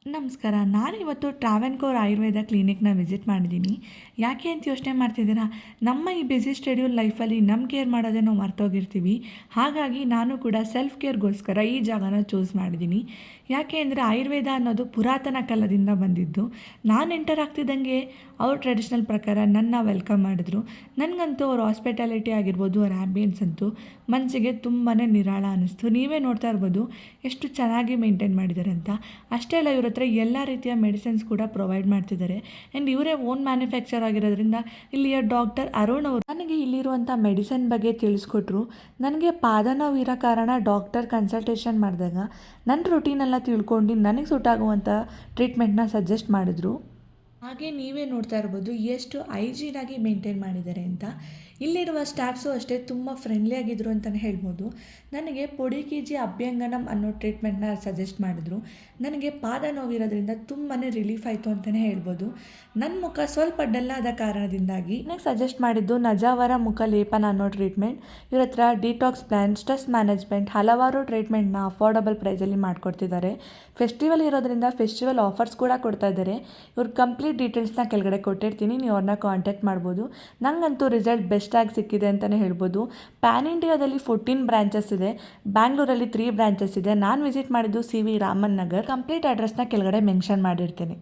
ನಮಸ್ಕಾರ. ನಾನಿವತ್ತು ಟ್ರಾವೆನ್ಕೋರ್ ಆಯುರ್ವೇದ ಕ್ಲಿನಿಕ್‌ನ ವಿಸಿಟ್ ಮಾಡಿದ್ದೀನಿ. ಯಾಕೆ ಅಂತ ಯೋಚನೆ ಮಾಡ್ತಿದ್ದೀರಾ? ನಮ್ಮ ಈ ಬ್ಯುಸಿ ಶೆಡ್ಯೂಲ್ ಲೈಫಲ್ಲಿ ನಮ್ಮ ಕೇರ್ ಮಾಡೋದೇ ನಾವು ಮರ್ತೋಗಿರ್ತೀವಿ. ಹಾಗಾಗಿ ನಾನು ಕೂಡ ಸೆಲ್ಫ್ ಕೇರ್‌ಗೋಸ್ಕರ ಈ ಜಾಗನ ಚೂಸ್ ಮಾಡಿದ್ದೀನಿ. ಯಾಕೆ ಅಂದರೆ ಆಯುರ್ವೇದ ಅನ್ನೋದು ಪುರಾತನ ಕಾಲದಿಂದ ಬಂದಿದ್ದು. ನಾನು ಎಂಟರ್ ಆಗ್ತಿದ್ದಂಗೆ ಅವ್ರ ಟ್ರೆಡಿಷನಲ್ ಪ್ರಕಾರ ನನ್ನ ವೆಲ್ಕಮ್ ಮಾಡಿದ್ರು. ನನಗಂತೂ ಅವ್ರ ಹಾಸ್ಪಿಟಾಲಿಟಿ ಆಗಿರ್ಬೋದು, ಅವ್ರ ಆ್ಯಂಬಿಯನ್ಸ್ ಅಂತೂ ಮನಸ್ಸಿಗೆ ತುಂಬಾ ನಿರಾಳ ಅನ್ನಿಸ್ತು. ನೀವೇ ನೋಡ್ತಾ ಇರ್ಬೋದು ಎಷ್ಟು ಚೆನ್ನಾಗಿ ಮೇಂಟೈನ್ ಮಾಡಿದ್ದಾರೆ ಅಂತ. ಅಷ್ಟೇ ಅಲ್ಲ, ಇವ್ರ ಹತ್ರ ಎಲ್ಲ ರೀತಿಯ ಮೆಡಿಸಿನ್ಸ್ ಕೂಡ ಪ್ರೊವೈಡ್ ಮಾಡ್ತಿದ್ದಾರೆ. ಆ್ಯಂಡ್ ಇವರೇ ಓನ್ ಮ್ಯಾನುಫ್ಯಾಕ್ಚರ್ ಆಗಿರೋದ್ರಿಂದ ಇಲ್ಲಿಯ ಡಾಕ್ಟರ್ ಅರುಣ್ ಅವರು ನನಗೆ ಇಲ್ಲಿರುವಂಥ ಮೆಡಿಸಿನ್ ಬಗ್ಗೆ ತಿಳಿಸ್ಕೊಟ್ರು. ನನಗೆ ಪಾದ ನೋವು ಇರೋ ಕಾರಣ ಡಾಕ್ಟರ್ ಕನ್ಸಲ್ಟೇಷನ್ ಮಾಡಿದಾಗ ನನ್ನ ರೂಟೀನೆಲ್ಲ ತಿಳ್ಕೊಂಡು ನನಗೆ ಸೂಟ್ ಆಗುವಂಥ ಟ್ರೀಟ್ಮೆಂಟ್ನ ಸಜೆಸ್ಟ್ ಮಾಡಿದ್ರು. ಹಾಗೆ ನೀವೇ ನೋಡ್ತಾ ಇರ್ಬೋದು ಎಷ್ಟು ಹೈಜೀನಾಗಿ ಮೇಂಟೈನ್ ಮಾಡಿದ್ದಾರೆ ಅಂತ. ಇಲ್ಲಿರುವ ಸ್ಟಾಫ್ಸು ಅಷ್ಟೇ ತುಂಬ ಫ್ರೆಂಡ್ಲಿ ಆಗಿದ್ರು ಅಂತಲೇ ಹೇಳ್ಬೋದು. ನನಗೆ ಪೊಡಿ ಕೆ ಜಿ ಅಭ್ಯಂಗನಂ ಅನ್ನೋ ಟ್ರೀಟ್ಮೆಂಟ್ನ ಸಜೆಸ್ಟ್ ಮಾಡಿದ್ರು. ನನಗೆ ಪಾದ ನೋವಿರೋದ್ರಿಂದ ತುಂಬಾ ರಿಲೀಫ್ ಆಯಿತು ಅಂತಲೇ ಹೇಳ್ಬೋದು. ನನ್ನ ಮುಖ ಸ್ವಲ್ಪ ಡಲ್ ಆದ ಕಾರಣದಿಂದಾಗಿ ನನಗೆ ಸಜೆಸ್ಟ್ ಮಾಡಿದ್ದು ನಜಾವರ ಮುಖ ಲೇಪನ ಅನ್ನೋ ಟ್ರೀಟ್ಮೆಂಟ್. ಇವ್ರ ಹತ್ರ ಡಿಟಾಕ್ಸ್ ಪ್ಲ್ಯಾನ್, ಸ್ಟ್ರೆಸ್ ಮ್ಯಾನೇಜ್ಮೆಂಟ್, ಹಲವಾರು ಟ್ರೀಟ್ಮೆಂಟ್ನ ಅಫೋರ್ಡಬಲ್ ಪ್ರೈಸಲ್ಲಿ ಮಾಡಿಕೊಡ್ತಿದ್ದಾರೆ. ಫೆಸ್ಟಿವಲ್ ಇರೋದ್ರಿಂದ ಫೆಸ್ಟಿವಲ್ ಆಫರ್ಸ್ ಕೂಡ ಕೊಡ್ತಾ ಇದ್ದಾರೆ. ಇವ್ರ ಕಂಪ್ಲೀಟ್ ಡೀಟೇಲ್ಸ್ನ ಕೆಳಗಡೆ ಕೊಟ್ಟಿರ್ತೀನಿ, ನೀವು ಅವ್ರನ್ನ ಕಾಂಟ್ಯಾಕ್ಟ್ ಮಾಡ್ಬೋದು. ನನಗಂತೂ ರಿಸಲ್ಟ್ ಬೆಸ್ಟಾಗಿ ಸಿಕ್ಕಿದೆ ಅಂತಲೇ ಹೇಳ್ಬೋದು. ಪ್ಯಾನ್ ಇಂಡಿಯಾದಲ್ಲಿ 14 ಬ್ರಾಂಚಸ್ ಇದೆ, ಬ್ಯಾಂಗ್ಳೂರಲ್ಲಿ 3 ಬ್ರಾಂಚಸ್ ಇದೆ. ನಾನು ವಿಸಿಟ್ ಮಾಡಿದ್ದು C V Raman Nagar. Complete ಅಡ್ರೆಸ್ನ ಕೆಳಗಡೆ ಮೆನ್ಷನ್ ಮಾಡಿರ್ತೀನಿ.